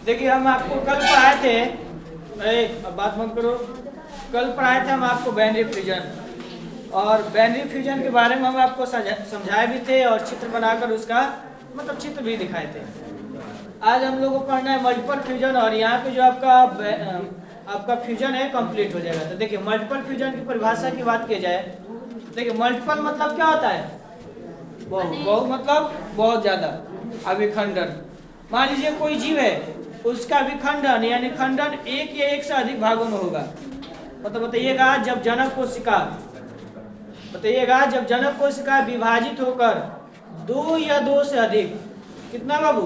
देखिए हम आपको कल पढ़ाए थे, अब बात मत करो। कल पढ़ाए थे हम आपको बाइनरी फ्यूजन, और बाइनरी फ्यूजन के बारे में हम आपको समझाए भी थे और चित्र बनाकर उसका मतलब चित्र भी दिखाए थे। आज हम लोगों को पढ़ना है मल्टीपल फ्यूजन, और यहाँ पे जो आपका फ्यूजन है कंप्लीट हो जाएगा। तो देखिए मल्टीपल फ्यूजन की परिभाषा की बात की जाए, देखिए मल्टीपल मतलब क्या होता है? बहुत मतलब बहुत ज्यादा। अभिखंडन, मान लीजिए कोई जीव है, उसका विखंडन यानी खंडन एक या एक से अधिक भागों में होगा। मतलब बताइएगा जब जनक कोशिका विभाजित होकर दो या दो से अधिक, कितना बाबू?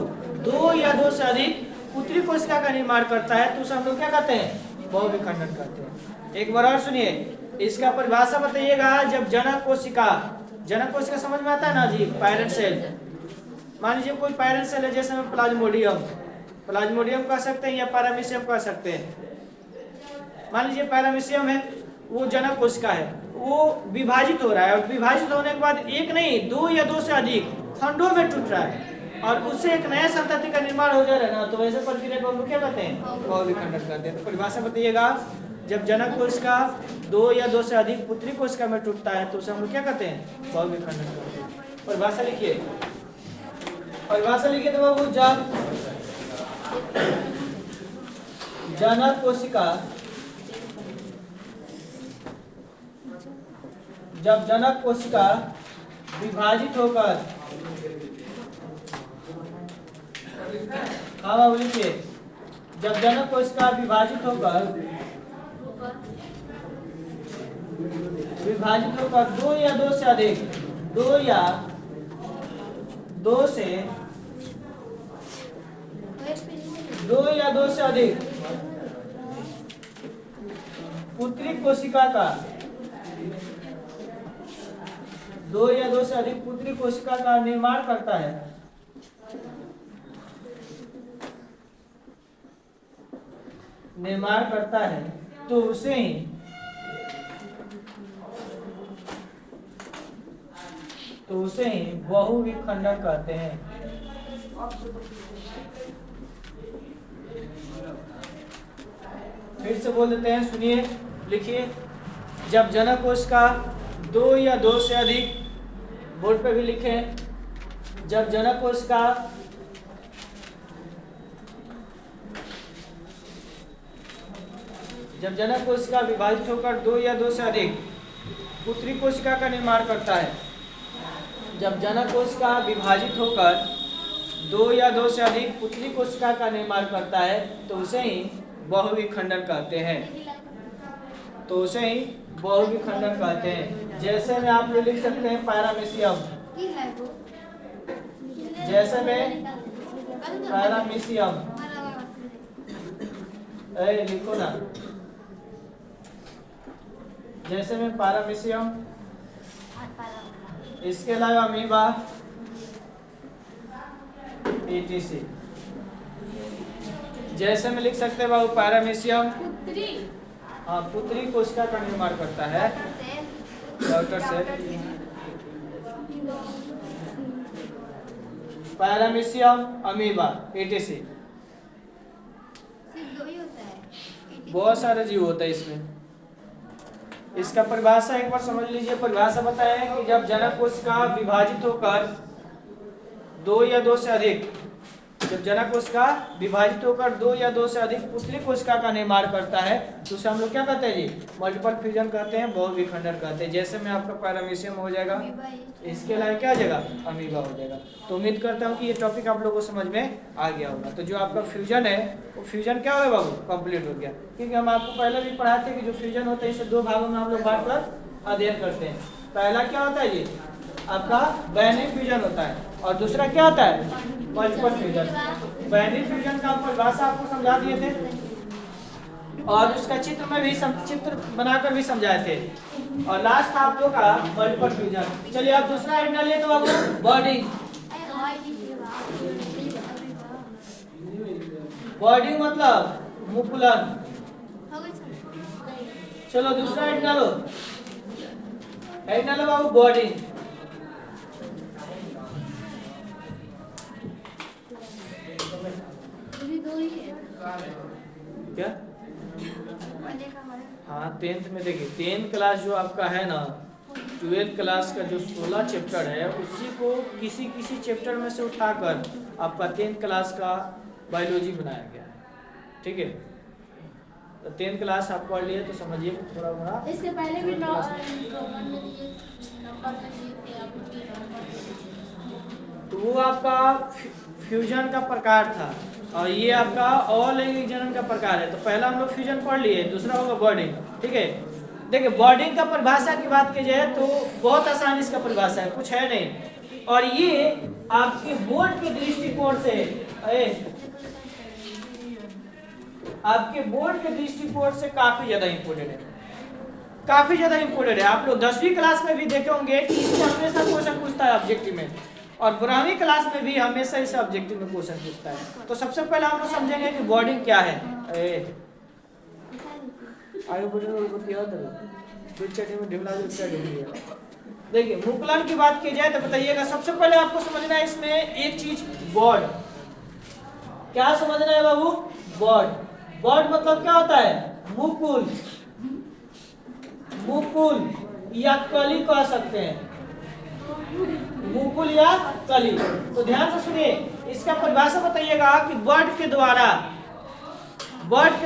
दो या दो से अधिक पुत्री कोशिका का निर्माण करता है तो उसे हम लोग क्या कहते हैं? बहुविखंडन कहते हैं। एक बार और सुनिए, इसका परिभाषा बताइएगा। जब जनक कोशिका समझ में आता है ना जी? पैरेंट सेल, मान लीजिए कोई पैरेंट सेल है, जैसे हम प्लाज्मोडियम कह सकते हैं या पैरामीशियम कह सकते हैं। मान लीजिए पैरामीशियम है, वो जनक कोशिका है, वो विभाजित हो रहा है, और विभाजित होने के बाद एक नहीं दो या दो से अधिक खंडों में टूट रहा है और उससे एक नया संतति का निर्माण हो जा रहा है ना, तो वैसे प्रक्रिया को हम क्या कहते हैं? बहुविखंडन कहते हैं। तो परिभाषा बताइएगा, जब जनक कोशिका दो या दो से अधिक पुत्री कोशिका में टूटता है तो उसे हम लोग क्या कहते हैं? बहुविखंडन कहते हैं। परिभाषा लिखिए तो बाबू, जब जनक कोशिका विभाजित होकर, हाँ बाबू लिखिए, जब जनक कोशिका विभाजित होकर दो या दो से अधिक, दो या दो से अधिक पुत्री कोशिका का, दो या दो से अधिक पुत्री कोशिका का निर्माण करता है तो उसे ही बहुविखंडन कहते हैं। फिर से बोल देते हैं, सुनिए, लिखिए। जब जनक कोशिका दो या दो से अधिक, बोर्ड पे भी लिखें, जब जनक कोशिका विभाजित होकर दो या दो से अधिक पुत्री कोशिका का निर्माण करता है, जब जनक कोशिका विभाजित होकर दो या दो से अधिक पुत्री कोशिका का निर्माण करता है तो उसे ही बहुविखंडन कहते हैं। जैसे में आप लोग लिख सकते हैं पैरामीशियम, लिखो ना, जैसे में पैरामीशियम, इसके अलावा अमीबा, ETC। जैसे में लिख सकते हैं बाबू पैरामीशियम, हाँ, पुत्री कोशिका का निर्माण करता है, daughter cell. Paramecium, amoeba, ETC, बहुत सारे जीव होता है इसमें। इसका परिभाषा एक बार समझ लीजिए। परिभाषा बताया है कि जब जनक कोशिका विभाजित होकर दो या दो से अधिक पुतली कोशिका का निर्माण करता है तो उसे हम लोग क्या कहते हैं जी? मल्टीपल फ्यूजन कहते हैं, बहुविखंडन कहते हैं। जैसे में आपका पैरामीशियम हो जाएगा, इसके अलावा क्या हो जाएगा? अमीबा हो जाएगा। तो उम्मीद करता हूँ कि ये टॉपिक आप लोगों को समझ में आ गया होगा। तो जो आपका फ्यूजन है वो फ्यूजन क्या हो गया बाबू? कंप्लीट हो गया। क्योंकि हम आपको पहले भी पढ़ाते हैं कि जो फ्यूजन होता है इसे दो भागों में हम लोग बांटकर अध्ययन करते हैं। पहला क्या होता है जी? आपका बाइनरी फ्यूजन होता है, और दूसरा क्या होता है? Multiple fusion. बाइनरी फ्यूजन का परिभाषा आपको समझा दिए थे, और उसका चित्र बनाकर भी समझाए थे, और लास्ट था आप लोग का मल्टीपल फ्यूजन। चलिए आप दूसरा हेड ना लिए तो आपको बॉडी मतलब मुकुलन। चलो दूसरा हेड डालो, बाबू बॉडी। क्या? हाँ 10th में देखिए 10th क्लास जो आपका है ना 12th क्लास का जो 16 चैप्टर है उसी को किसी किसी चैप्टर में से उठाकर आपका 10th क्लास का बायोलॉजी बनाया गया है। ठीक है, तो 10th क्लास आप पढ़ लिए तो समझिए थोड़ा बड़ा। इससे पहले भी तो वो आपका फ्यूजन का प्रकार था और ये आपका ऑल लैंगिक जनन का प्रकार है। तो पहला हम लोग फ्यूजन पढ़ लिए, दूसरा होगा बॉर्डिंग। ठीक है, देखिए बॉर्डिंग का परिभाषा की बात की जाए तो बहुत आसान इसका परिभाषा है, कुछ है नहीं। और ये आपके बोर्ड के दृष्टिकोण से आपके बोर्ड के दृष्टिकोण से काफी ज्यादा इंपोर्टेंट है, काफी ज्यादा इंपोर्टेंट है। आप लोग 10वीं क्लास में भी देखे होंगे कि इससे हमेशा क्वेश्चन पूछता है ऑब्जेक्टिव में, और 12वीं क्लास में भी हमेशा इसे ऑब्जेक्टिव में क्वेश्चन पूछता है। तो सबसे पहले हम लोग समझेंगे कि बॉर्डिंग क्या है। आगे देखिए मुकुलन की बात की जाए तो बताइएगा, सबसे पहले आपको समझना है इसमें एक चीज बॉर्ड। क्या समझना है बाबू? बॉर्ड। बॉर्ड मतलब क्या होता है? मुकुल, मुकुल या कली कह सकते हैं, मुकुल या कली। तो ध्यान से सुनिए, इसका परिभाषा बताइएगा कि बर्ड के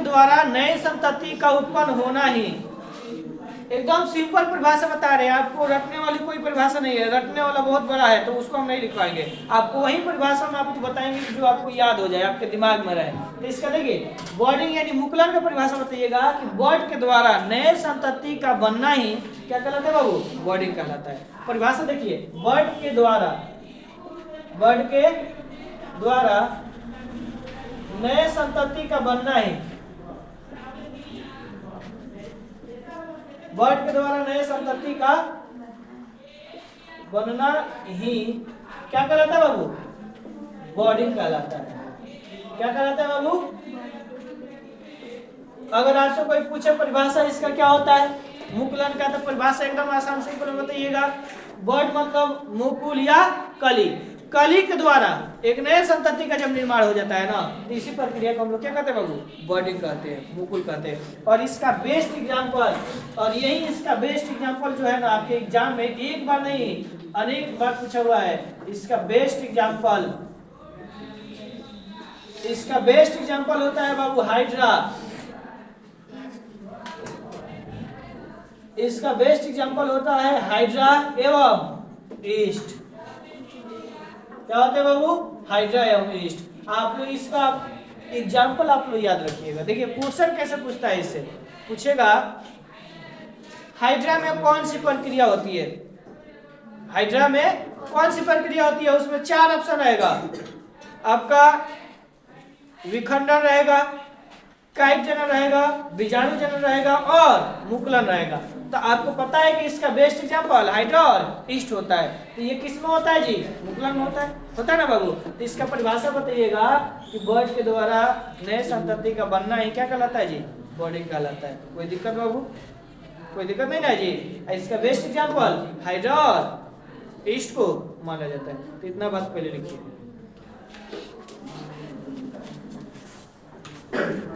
द्वारा नए संतति का उत्पन्न होना ही। एकदम सिंपल परिभाषा बता रहे हैं आपको, रटने वाली कोई परिभाषा नहीं है। रटने वाला बहुत बड़ा है तो उसको हम नहीं लिख पाएंगे, आपको वही परिभाषा में आपको बताएंगे जो आपको याद हो जाए, आपके दिमाग में रहे। तो इसका देखिए बॉर्डिंग यानी मुकुलन का परिभाषा बताइएगा कि बर्ड के द्वारा नए संतति का बनना ही क्या कहलाता है बाबू? बॉर्डिंग कहलाता है। परिभाषा देखिए, बर्ड के द्वारा नए संतति का बनना ही, बर्ड के द्वारा नए संतति का बनना ही क्या कहलाता है बाबू? बॉर्डिंग कहलाता है। क्या कहलाता है बाबू? अगर आपसे कोई पूछे परिभाषा इसका क्या होता है मुकुलन का, तो परिभाषा एकदम आसान से बताइएगा, बर्ड मतलब मुकुल या कली। कली के द्वारा एक नए संतति का जब निर्माण हो जाता है ना, तो इसी प्रक्रिया को हम लोग क्या कहते हैं बाबू? बॉर्डिंग कहते हैं, मुकुल कहते हैं। और इसका बेस्ट एग्जांपल, और यही इसका बेस्ट एग्जांपल जो है ना आपके एग्जाम में एक बार नहीं अनेक बार पूछा हुआ है। इसका बेस्ट एग्जांपल होता है बाबू हाइड्रा। इसका बेस्ट एग्जांपल होता है हाइड्रा एवं ईस्ट। क्या होते हैं बाबू? हाइड्रा एवं ईस्ट। आप लोग इसका एग्जांपल आप लोग याद रखिएगा। देखिए क्वेश्चन कैसे पूछता है, इससे पूछेगा हाइड्रा में कौन सी प्रक्रिया होती है, हाइड्रा में कौन सी प्रक्रिया होती है। उसमें 4 ऑप्शन रहेगा आपका, विखंडन रहेगा, कायिक जनन रहेगा, बीजाणु जनन रहेगा और मुकुलन रहेगा। तो आपको पता है कि इसका बेस्ट एग्जांपल हाइड्रा और ईस्ट होता है। तो ये किस में होता है जी? मुकुलन में होता है ना बाबू। तो इसका परिभाषा बताइएगा कि बर्ड के द्वारा नए संतति का बनना ही क्या कहलाता है जी? बॉर्डिंग कहलाता है। कोई दिक्कत बाबू? कोई दिक्कत नहीं ना जी। इसका बेस्ट एग्जांपल हाइड्रा और ईस्ट को माना जाता है। तो इतना बात पहले लिखिए।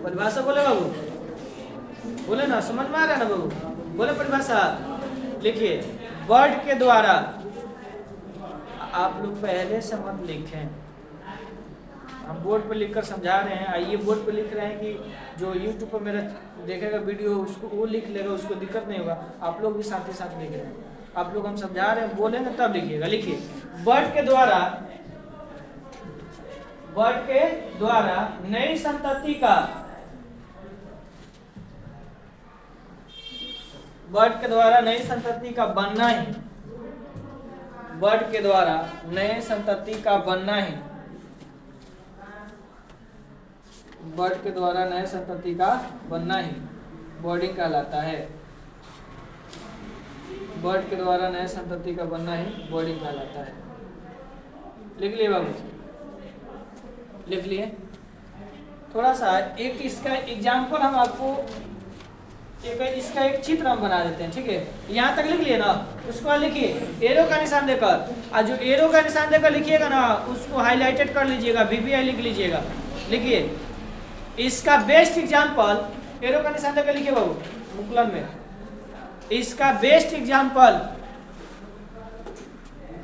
परिभाषा बोले बाबू, बोले ना, समझ में आ रहा है ना बाबू? बोले परिभाषा लिखिए, बर्ड के द्वारा। आप लोग पहले से मत लिखें, हम बोर्ड पर लिखकर समझा रहे हैं। आइए बोर्ड पर लिख रहे हैं कि जो यूट्यूब पर मेरा देखेगा वीडियो उसको वो लिख लेगा, उसको दिक्कत नहीं होगा। आप लोग भी साथ ही साथ लिख रहे हैं, आप लोग हम समझा रहे हैं, बोलेंगे तब लिखिएगा। लिखिए, बर्ड के द्वारा नई संतति का, बर्ड के द्वारा नई संतति का बनना ही, बर्ड के द्वारा नए संतति का बनना ही, बर्ड के द्वारा नए संतति का बनना ही बॉर्डिंग कहलाता है। बर्ड के द्वारा नए संतति का बनना ही बॉर्डिंग कहलाता है। लिख लिए बाबू? लिख लिए? थोड़ा सा एक इसका एग्जाम्पल हम आपको इसका एक चित्र हम बना देते हैं। ठीक है, यहाँ तक लिख लिए ना, उसको लिखिए एरो का निशान देकर, और जो एरो का निशान देकर लिखिएगा ना उसको हाईलाइटेड कर लीजिएगा, VVI लिख लीजिएगा। लिखिए इसका बेस्ट एग्जाम्पल एरो का निशान लगा लिखिए बाबू मुकुलन में। इसका बेस्ट एग्जाम्पल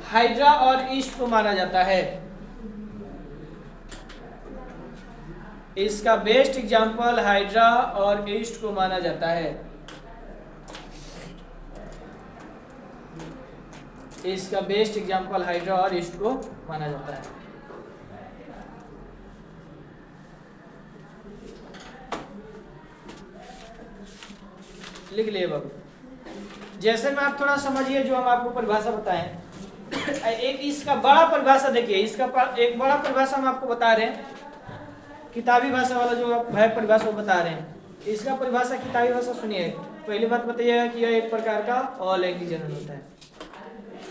हाइड्रा और ईस्ट को माना जाता है। इसका बेस्ट एग्जाम्पल हाइड्रा और ईस्ट को माना जाता है। इसका बेस्ट एग्जाम्पल हाइड्रा और ईस्ट को माना जाता है। लिख लिए बाबू। जैसे में आप थोड़ा समझिए जो हम आपको परिभाषा बताएं। एक इसका बड़ा परिभाषा देखिए, इसका एक बड़ा परिभाषा हम आपको बता रहे हैं, किताबी भाषा वाला जो है परिभाषा वो बता रहे हैं। इसका परिभाषा किताबी भाषा सुनिए। पहली बात बताइएगा कि यह एक प्रकार का ऑल लैंग्वेज जनरल होता है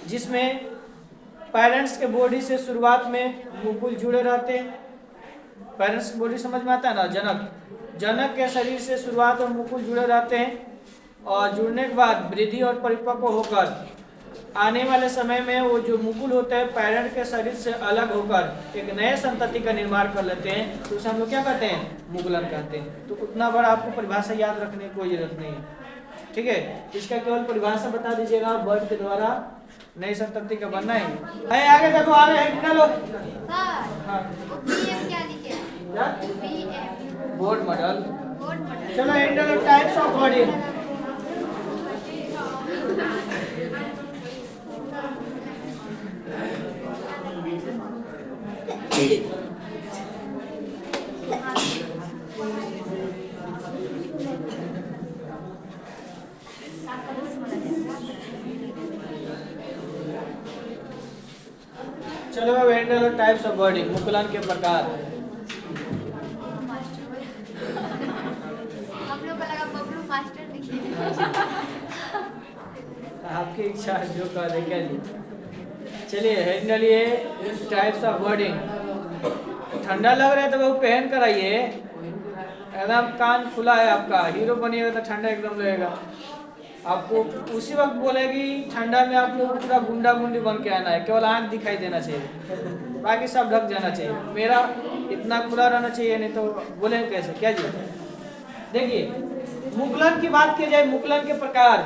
जिसमें पेरेंट्स के बॉडी से शुरुआत में मुकुल जुड़े रहते हैं। पेरेंट्स की बॉडी समझ में आता है ना, जनक के शरीर से शुरुआत में मुकुल जुड़े रहते हैं और जुड़ने के बाद वृद्धि और परिपक्व होकर आने वाले समय में वो जो मुकुल होते हैं पेरेंट के शरीर से अलग होकर एक नए संतति का निर्माण कर लेते हैं, तो उसे हम लोग क्या कहते हैं, मुकुलन कहते हैं। तो उतना बड़ा आपको परिभाषा याद रखने की कोई जरूरत नहीं है, ठीक है। इसका केवल परिभाषा बता दीजिएगा, वर्ड के द्वारा नई संतति का बनना है। आगे देखो, आगे है लो बोर्ड मॉडल। चलो इंटर टाइप्स ऑफ बॉडी। चलो वेंडल टाइप्स ऑफ बॉडी, मुकुलन के प्रकार। आपकी इच्छा जो कर दे क्या जी। चलिए हैंडल ये टाइप्स ऑफ बॉडी। ठंडा लग रहा है तो वो पहन कर आइए, एकदम कान खुला है आपका, हीरो बनिएगा तो ठंडा एकदम लगेगा आपको। उसी वक्त बोलेगी ठंडा में आपको पूरा गुंडा गुंडी बन के आना है, केवल आंख दिखाई देना चाहिए, बाकी सब ढक जाना चाहिए। मेरा इतना खुला रहना चाहिए, नहीं तो बोले कैसे क्या जी। देखिए मुकुलन की बात की जाए, मुकुलन के प्रकार,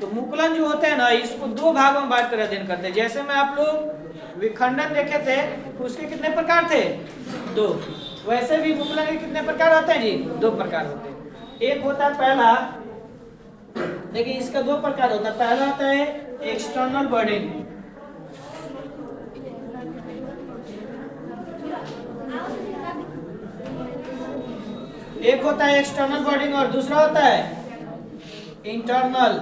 तो मुकुलन जो होते हैं ना, इसको दो भागों में बांट कर अध्ययन करते हैं। जैसे में आप लोग विखंडन देखे थे, उसके कितने प्रकार थे, दो। वैसे भी मुकुलन के कितने प्रकार होते हैं जी, दो प्रकार होते हैं। एक होता है पहला, देखिए इसका दो प्रकार होता है। पहला होता है एक्सटर्नल बर्डिंग, एक होता है एक्सटर्नल बर्डिंग और दूसरा होता है इंटरनल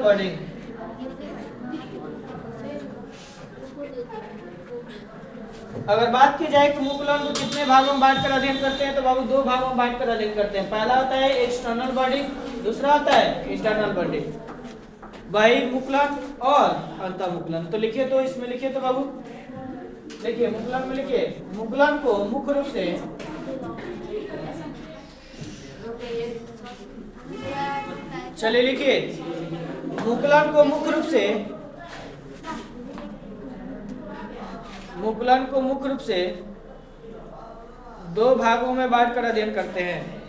बर्डिंग। अगर बात की जाए कि मुकुलन को कितने भागों में बांट कर अध्ययन करते हैं, तो बाबू दो भागों में बांट कर अध्ययन करते हैं। पहला होता है एक्सटर्नल बर्डिंग, दूसरा होता है इंटरनल बर्डिंग। बाह्य मुकुलन और अंतः मुकुलन। तो लिखिए, तो इसमें लिखिए, तो बाबू देखिए मुकुलन में लिखिए, मुकुलन को मुख्य रूप से चलिए लिखिए, मुकुलन को मुख्य रूप से दो भागों में बांट कर अध्ययन करते हैं।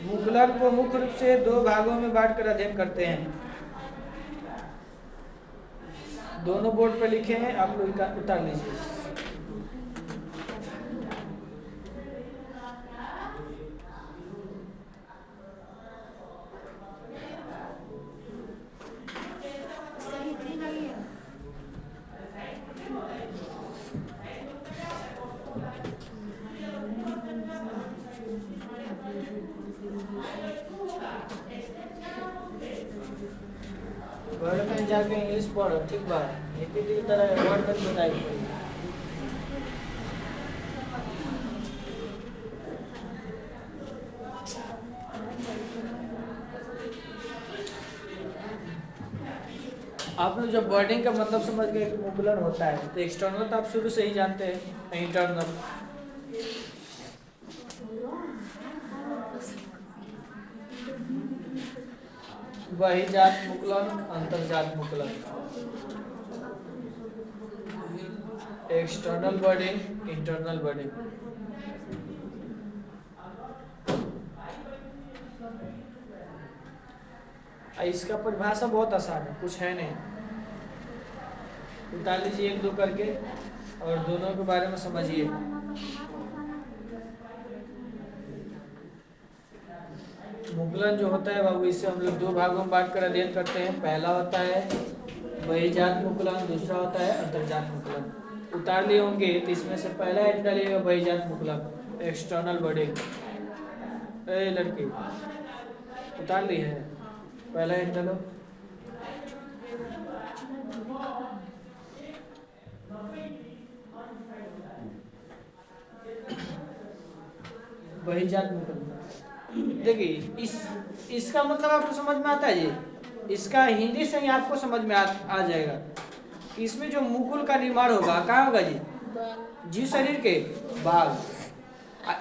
मुकुलन को मुख्य रूप से दो भागों में बांट कर अध्ययन करते हैं। दोनों बोर्ड पे लिखे हैं, आप लोग उतार लीजिए। वर्ड में जाके इंग्लिश पढ़ो, ठीक बात, हिंदी की तरह वर्ड में बताइए। आप लोग जब वर्डिंग का मतलब समझ गए कि मुकुलन होता है, तो एक्सटर्नल तो आप शुरू से ही जानते हैं, इंटरनल बहिर्जात मुकुलन, अंतर्जात मुकुलन। External body, internal body. इसका परिभाषा बहुत आसान है, कुछ है नहीं। उतार लीजिए एक दो करके और दोनों के बारे में समझिए। मुकुलन जो होता है बाबू, इससे हम लोग दो भागों में बांट कर अध्ययन करते हैं। पहला होता है बहिर्जात मुकुलन, दूसरा होता है अंतर्जात मुकुलन। उतार लिए होंगे तो इसमें से पहला हेड डालिएगा बहिर्जात मुकुलन, एक्सटर्नल बॉडी। ए लड़की उतार ली है, पहला हेड डालो। बहिर्जात मुकुलन, देखिए इसका मतलब आपको समझ में आता है जी। इसका हिंदी से ही आपको समझ में आ जाएगा। इसमें जो मुकुल का निर्माण होगा कहाँ होगा जी? जीव शरीर के बाहर।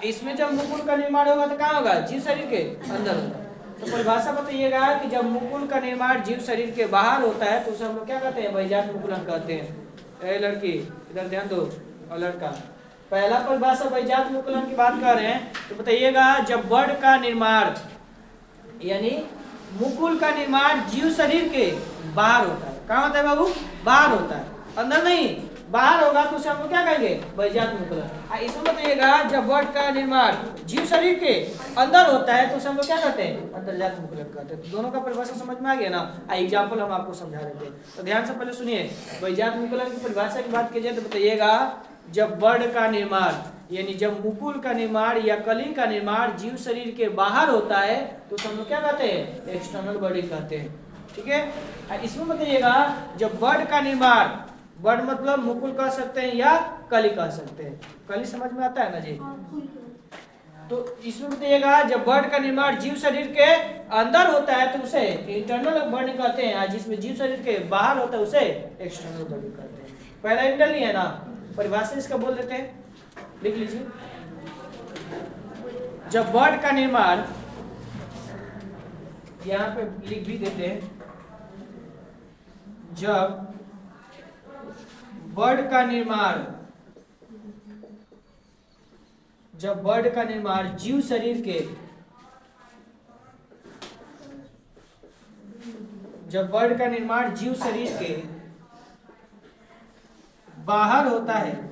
इसमें जब मुकुल का निर्माण होगा तो कहाँ होगा? जीव शरीर के अंदर होगा। तो परिभाषा बताइएगा कि जब मुकुल का निर्माण जीव शरीर के बाहर होता है तो उसे हम लोग क्या कहते हैं? बहिर्जात मुकुलन कहते हैं। ए लड़की इधर ध्यान दो, और लड़का पहला परिभाषा बहिर्जात मुकुलन की बात कर रहे हैं तो बताइएगा जब बर्ड का निर्माण यानी मुकुल का निर्माण जीव शरीर के बाहर होता है। कहाँ होता है बाबू? बाहर होता है, अंदर नहीं। बाहर होगा तो उसे हम लोग क्या कहेंगे? बहिर्जात मुकुलन। इसमें बताइएगा जब बर्ड का निर्माण जीव शरीर के अंदर होता है तो उसे हम लोग क्या कहते हैं? अंतर्जात मुकुलन कहते हैं। तो दोनों का परिभाषा समझ में आ गया ना? एग्जाम्पल हम आपको समझा देते हैं, तो ध्यान से पहले सुनिए। बहिर्जात मुकुलन की परिभाषा की बात की जाए तो बताइएगा जब बर्ड का निर्माण यानी जब मुकुल का निर्माण या कली का निर्माण जीव शरीर के बाहर होता है तो हम लोग क्या कहते हैं? एक्सटर्नल बॉडी कहते हैं। ठीक है। इसमें बताइएगा जब बर्ड का निर्माण, बर्ड मतलब मुकुल कह सकते हैं या कली कह सकते हैं। कली समझ में आता है ना जी? तो इसमें बताइएगा जब बर्ड का निर्माण जीव शरीर के अंदर होता है तो उसे इंटरनल बॉडी कहते हैं, जिसमें जीव शरीर के बाहर होता है उसे एक्सटर्नल बॉडी कहते हैं। पहला इंटर नहीं है ना, परिभाषा इसका बोल देते हैं, लिख लीजिए। जब बर्ड का निर्माण, यहाँ पे लिख भी देते हैं, जब बर्ड का निर्माण, जब बर्ड का निर्माण जीव शरीर के, जब बर्ड का निर्माण जीव शरीर के बाहर होता है,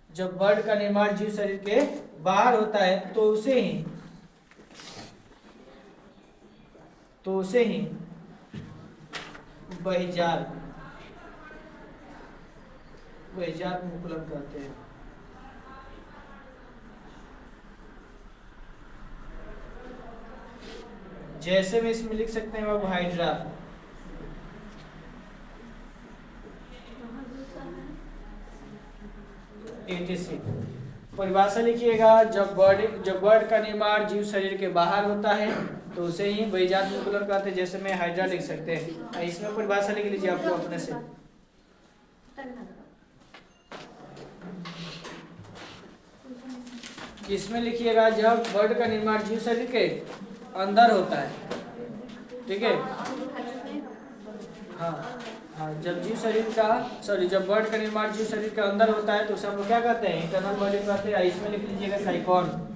जब बर्ड का निर्माण जीव शरीर के बाहर होता है तो उसे ही बहिर्जात मुकुलन कहते हैं। जैसे में इसमें लिख सकते हैं बाबू हाइड्रा, परिभाषा लिखिएगा जब बर्ड का निर्माण जीव शरीर के बाहर होता है तो उसे ही बहिर्जात मुकुलन कहते हैं। जैसे में हाइड्रा लिख सकते हैं। इसमें परिभाषा लिख लीजिए आपको अपने से। इसमें लिखिएगा जब बर्ड का निर्माण जीव शरीर के अंदर होता है। ठीक है, हाँ हाँ, जब जीव शरीर का जब बर्ड का निर्माण जीव शरीर के अंदर होता है तो उसे हम लोग क्या कहते हैं? इंटरनल बॉडी कहते हैं। इसमें लिख लीजिएगा साइकोन।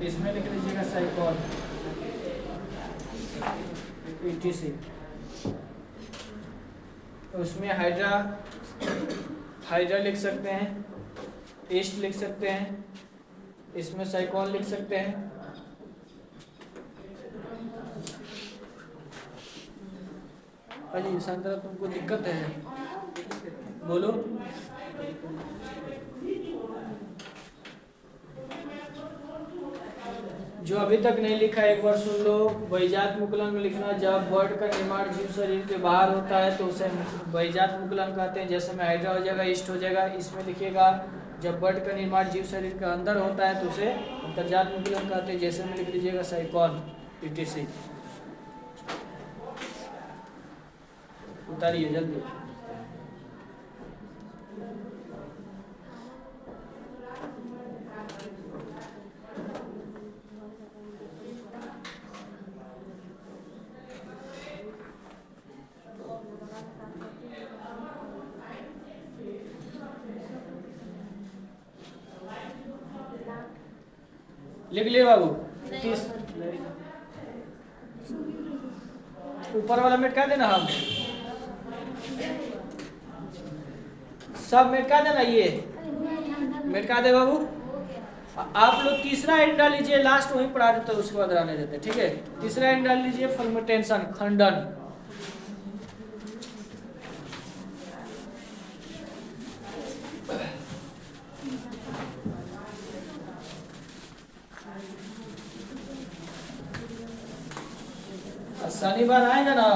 इसमें लिख लीजिएगा साइकोन ETC। उसमें हाइड्रा लिख सकते हैं, ईस्ट लिख सकते हैं, इसमें साइकोन लिख सकते हैं। अजी शांतरा तुमको दिक्कत है? बोलो। जो अभी तक नहीं लिखा एक बार सुन लो। बहिर्जात मुकुलन में लिखना जब बर्ड का निर्माण जीव शरीर के बाहर होता है तो उसे बहिर्जात मुकुलन कहते हैं। जैसे में हाइड्रा हो जाएगा, ईस्ट हो जाएगा। इसमें लिखिएगा जब बर्ड का निर्माण जीव शरीर के अंदर होता है तो उसे अंतर्जात मुकुलन कहते हैं। जैसे में लिख लीजिएगा साइकोन ETC। उतारिए जल्दी। लिख लिए बाबू। ऊपर वाला मिटा देना, हम सब मिटा देना, ये मिटा दे बाबू। आप लोग तीसरा एंड डाल लीजिए, लास्ट वहीं पढ़ा देते, उसके बाद रहने देते, ठीक है। तीसरा एंड डाल लीजिए, फर्मेंटेशन, खंडन। शनिवार आएगा ना,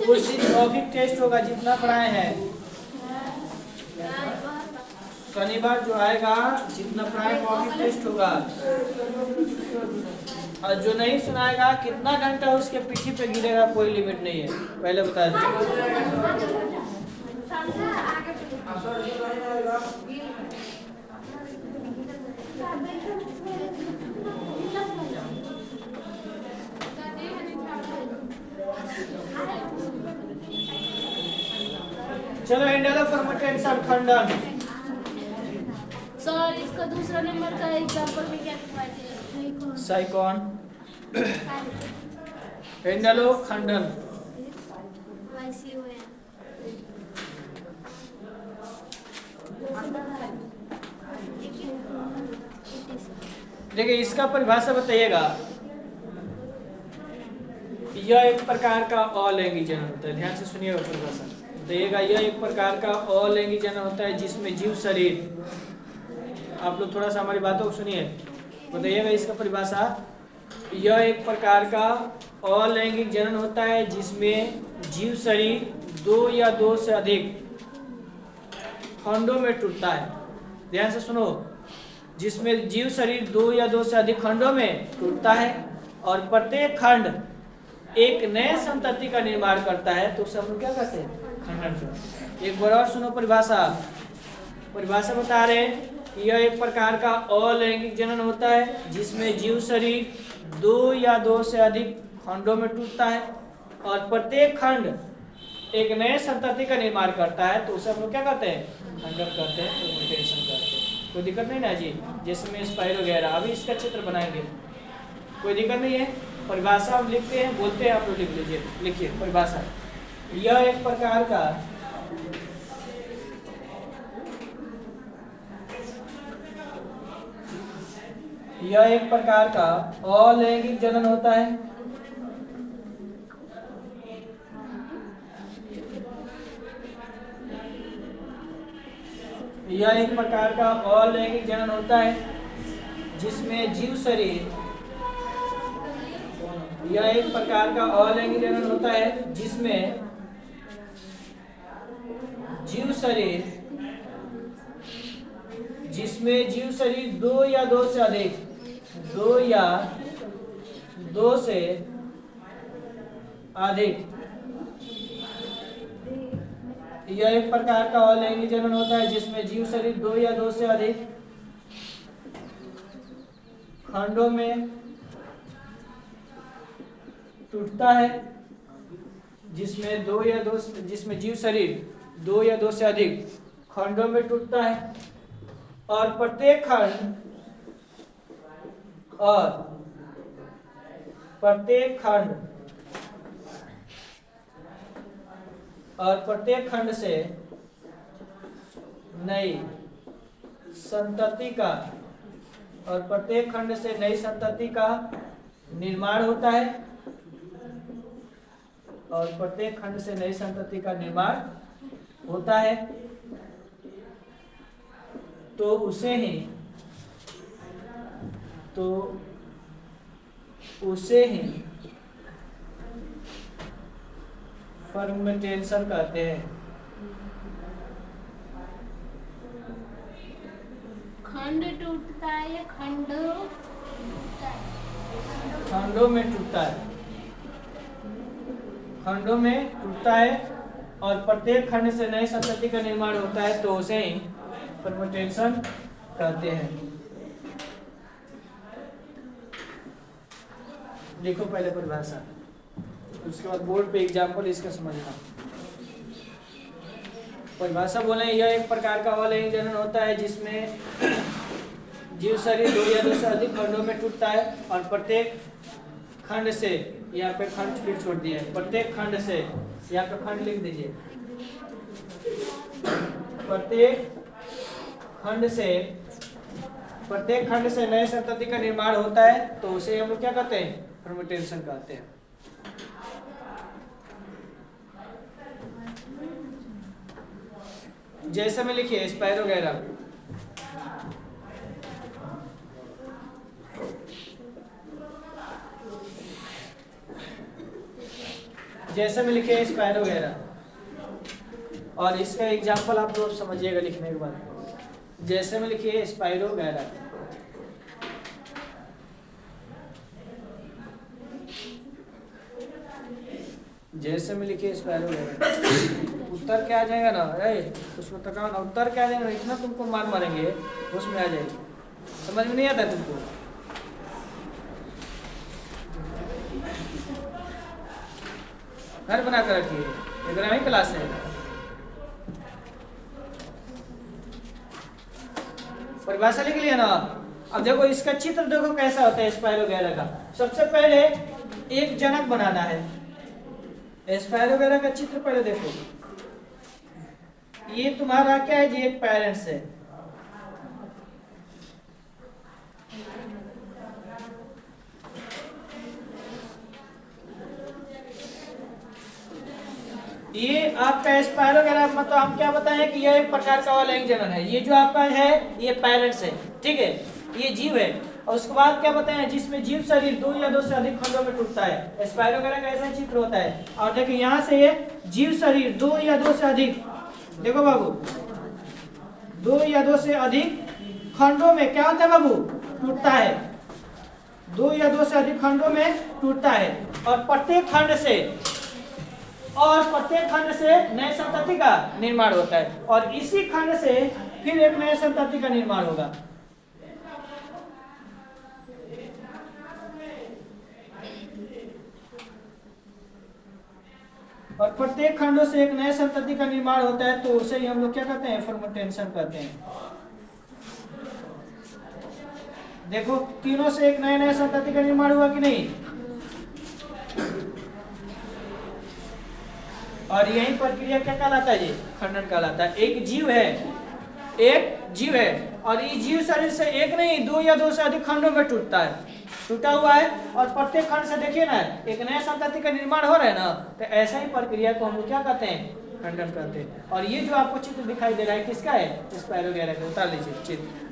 उस दिन टॉपिक टेस्ट होगा, जितना पढ़ाए हैं। शनिवार जो आएगा, जितना पढ़ाए टॉपिक टेस्ट होगा, और जो नहीं सुनाएगा कितना घंटा उसके पीछे पे गिरेगा, कोई लिमिट नहीं है, पहले बता दीजिए। चलो इंडिया फर्मेंटेशन, खंडन। सर इसका दूसरा नंबर का एग्जांपल में क्या दिखाई साइकॉन, इंडालो, खंडन। देखिए इसका परिभाषा बताइएगा। यह एक प्रकार का अलैंगिक जनन होता है, ध्यान से सुनिएगा परिभाषा बताइएगा। यह एक प्रकार का अलैंगिक जनन होता है जिसमें जीव शरीर, आप लोग थोड़ा सा हमारी बातों को सुनिए, बताइएगा इसका परिभाषा। यह एक प्रकार का अलैंगिक जनन होता है जिसमें जीव शरीर दो या दो से अधिक खंडों में टूटता है। ध्यान से सुनो, जिसमें जीव शरीर दो या दो से अधिक खंडों में टूटता है और प्रत्येक खंड एक नए संतति का निर्माण करता है, तो उसे हम क्या कहते हैं? खंडन। एक बार और सुनो परिभाषा। परिभाषा बता रहे हैं, यह एक प्रकार का अलैंगिक जनन होता है जिसमें जीव शरीर दो या दो से अधिक खंडों में टूटता है और प्रत्येक खंड एक नए संतति का निर्माण करता है, तो उसे हम लोग क्या कहते हैं? खंडन कहते हैं, फर्मेंटेशन कहते हैं। कोई दिक्कत नहीं ना जी, जैसे में स्पाइरो वगैरह, अभी इसका चित्र बनाएंगे, कोई दिक्कत नहीं है। परिभाषा हम लिखते हैं, बोलते हैं, आप लोग लिख लीजिए, लिखिए परिभाषा। यह एक प्रकार का अलैंगिक जनन होता है जिसमें जीव शरीर दो या दो से अधिक यह एक प्रकार का अलैंगिक जनन होता है जिसमें जीव शरीर दो या दो से अधिक खंडों में टूटता है, जिसमें जीव शरीर दो या दो से अधिक खंडों में टूटता है और प्रत्येक खंड से नई संतति का निर्माण होता है तो उसे ही फर्मेंटेशन कहते हैं। खंड टूटता है या खंडों में टूटता है और प्रत्येक खंड से नई संतति का निर्माण होता है, तो उसे ही फर्मेंटेशन कहते हैं। देखो पहले परिभाषा, उसके बाद बोर्ड पे एग्जाम्पल इसका समझना। परिभाषा बोले, यह एक प्रकार का अलैंगिक जनन होता है जिसमें जीव शरीर दो या दो से अधिक खंडों में टूटता है और प्रत्येक खंड से, यहाँ पे खंड फिर छोड़ दिया है, प्रत्येक खंड से, यहाँ पे खंड लिख दीजिए, प्रत्येक खंड से नए संतति का निर्माण होता है, तो उसे हम लोग क्या कहते हैं? फर्मेंटेशन कहते हैं। जैसे में लिखिए स्पाइरोगैरा, जैसे में लिखिए स्पाइरोगैरा, और इसका एग्जाम्पल आप लोग समझिएगा लिखने के बाद। जैसे में लिखिए स्पाइरोगैरा, जैसे में लिखिए स्पाइरोगैरा। उत्तर क्या आ जाएगा ना, उसमें तक उत्तर क्या आ जाएगा, इतना तुमको मार मारेंगे उसमें आ जाएगी, समझ में नहीं आता तुमको। घर बना कर रखिए, ग्रामीण क्लास है। परिभाषा लिख लिया ना। अब देखो इसका चित्र देखो कैसा होता है स्पाइरोगैरा का। सबसे पहले एक जनक बनाना है। स्पाइरोगैरा का चित्र पहले देखो, ये तुम्हारा क्या है जी, एक पेरेंट्स है, ये आपका स्पाइरोगैरा, मतलब हम क्या बताएं कि यह एक प्रकार का ऑलैंगिक जनन है। ये जो आपका है ये पेरेंट्स है, ठीक है, ये जीव है। और उसके बाद क्या बताएं, जिसमें जीव शरीर दो या दो से अधिक खंडों में टूटता है। स्पाइरोगैरा का ऐसा चित्र होता है। और देखिए यहाँ से ये जीव शरीर दो या दो से अधिक, देखो बाबू, दो या दो से अधिक खंडों में क्या होता है बाबू, टूटता है। दो या दो से अधिक खंडों में टूटता है और प्रत्येक खंड से नए संतति का निर्माण होता है और इसी खंड से फिर एक नए संतति का निर्माण होगा। और प्रत्येक खंडों से एक नए संतति का निर्माण होता है, तो उसे हम लोग क्या कहते हैं, फर्मेंटेशन कहते हैं। देखो तीनों से एक नए संतति का निर्माण हुआ कि नहीं, और यही प्रक्रिया क्या कहलाता है जी, खंडन कहलाता है। एक जीव है और ये जीव शरीर से एक नहीं दो या दो से अधिक खंडों में टूटा हुआ है और प्रत्येक खंड से देखिए ना एक नया संतति का निर्माण हो रहा है ना, तो ऐसा ही प्रक्रिया को हम लोग क्या कहते हैं, खंडन कहते हैं। और ये जो आपको चित्र दिखाई दे रहा है किसका है, स्पाइरोगैरा का। उतार लीजिए चित्र।